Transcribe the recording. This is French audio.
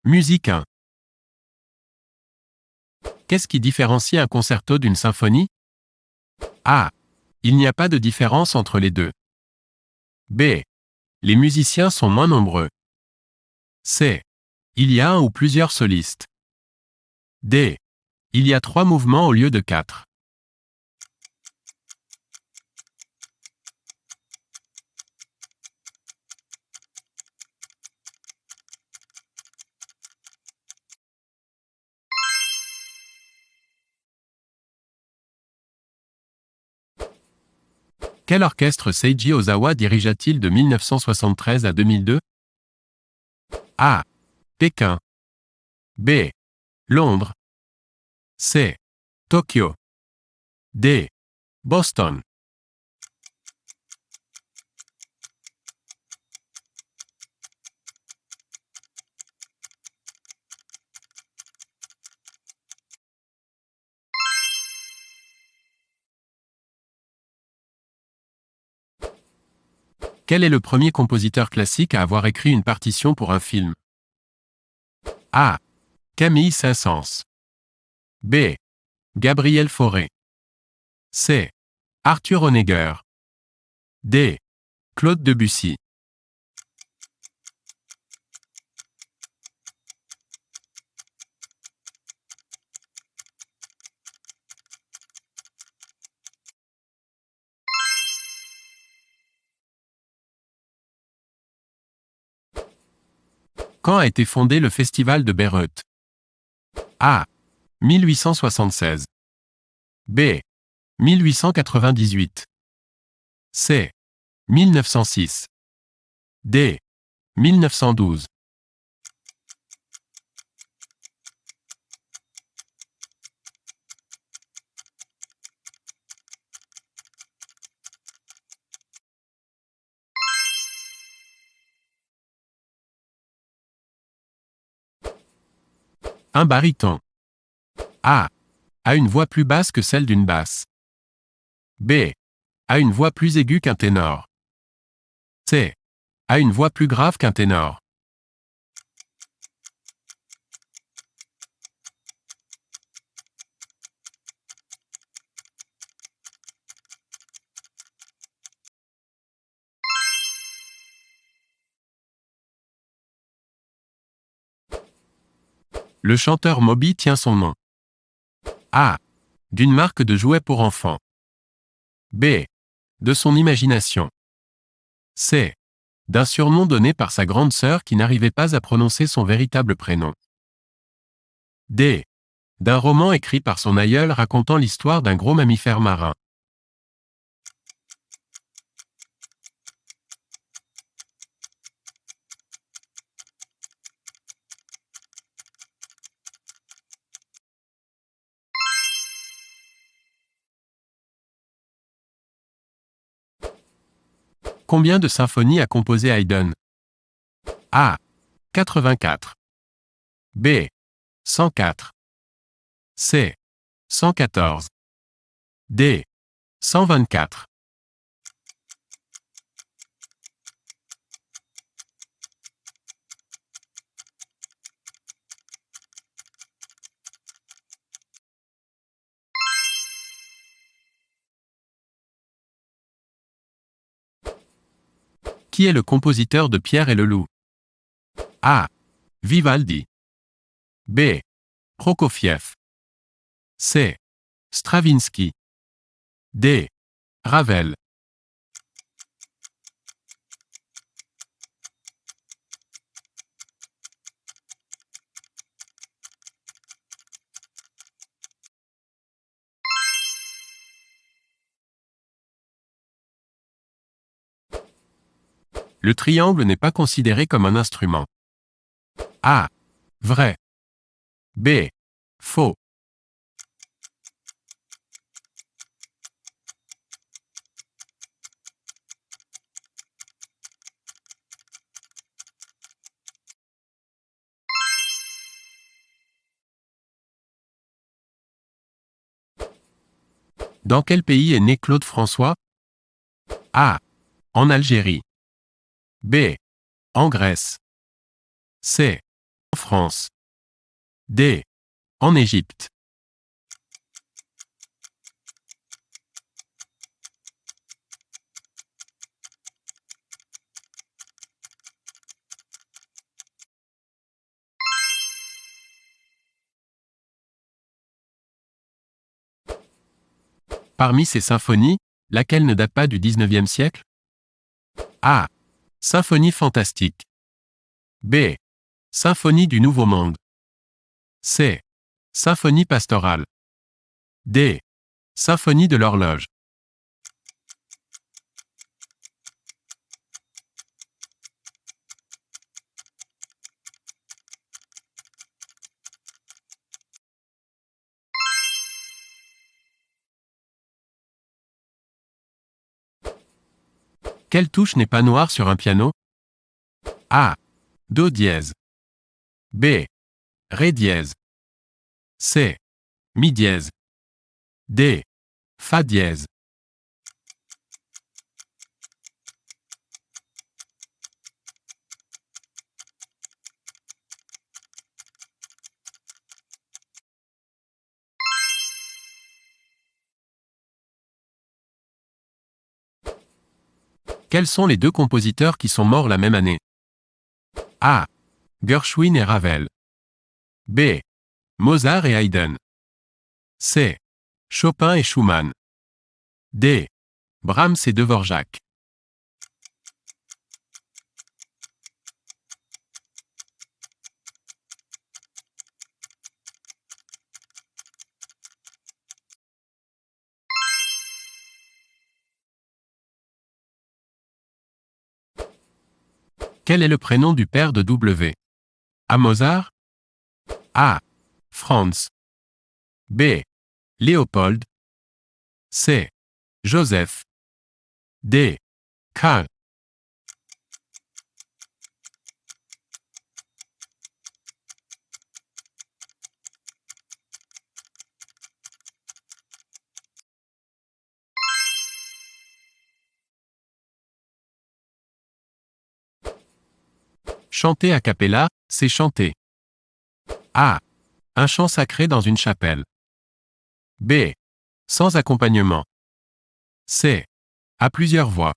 Musique 1. Qu'est-ce qui différencie un concerto d'une symphonie? A. Il n'y a pas de différence entre les deux. B. Les musiciens sont moins nombreux. C. Il y a un ou plusieurs solistes. D. Il y a 3 mouvements au lieu de 4. Quel orchestre Seiji Ozawa dirigea-t-il de 1973 à 2002? A. Pékin. B. Londres. C. Tokyo. D. Boston. Quel est le premier compositeur classique à avoir écrit une partition pour un film? A. Camille Saint-Saëns. B. Gabriel Fauré. C. Arthur Honegger. D. Claude Debussy. Quand a été fondé le festival de Bayreuth? A. 1876. B. 1898. C. 1906. D. 1912. Un baryton. A. A une voix plus basse que celle d'une basse. B. A une voix plus aiguë qu'un ténor. C. A une voix plus grave qu'un ténor. Le chanteur Moby tient son nom. A. D'une marque de jouets pour enfants. B. De son imagination. C. D'un surnom donné par sa grande sœur qui n'arrivait pas à prononcer son véritable prénom. D. D'un roman écrit par son aïeul racontant l'histoire d'un gros mammifère marin. Combien de symphonies a composé Haydn? A. 84. B. 104. C. 114. D. 124. Qui est le compositeur de Pierre et le Loup? A. Vivaldi. B. Prokofiev. C. Stravinsky. D. Ravel. Le triangle n'est pas considéré comme un instrument. A. Vrai. B. Faux. Dans quel pays est né Claude François? A. En Algérie. B. En Grèce. C. En France. D. En Égypte. Parmi ces symphonies, laquelle ne date pas du XIXe siècle? A. Symphonie fantastique. B. Symphonie du Nouveau Monde. C. Symphonie pastorale. D. Symphonie de l'horloge. Quelle touche n'est pas noire sur un piano? A. Do dièse. B. Ré dièse. C. Mi dièse. D. Fa dièse. Quels sont les deux compositeurs qui sont morts la même année? A. Gershwin et Ravel. B. Mozart et Haydn. C. Chopin et Schumann. D. Brahms et Dvorak. Quel est le prénom du père de W? A. Mozart. A. Franz. B. Léopold. C. Joseph. D. Karl. Chanter a cappella, c'est chanter. A. Un chant sacré dans une chapelle. B. Sans accompagnement. C. À plusieurs voix.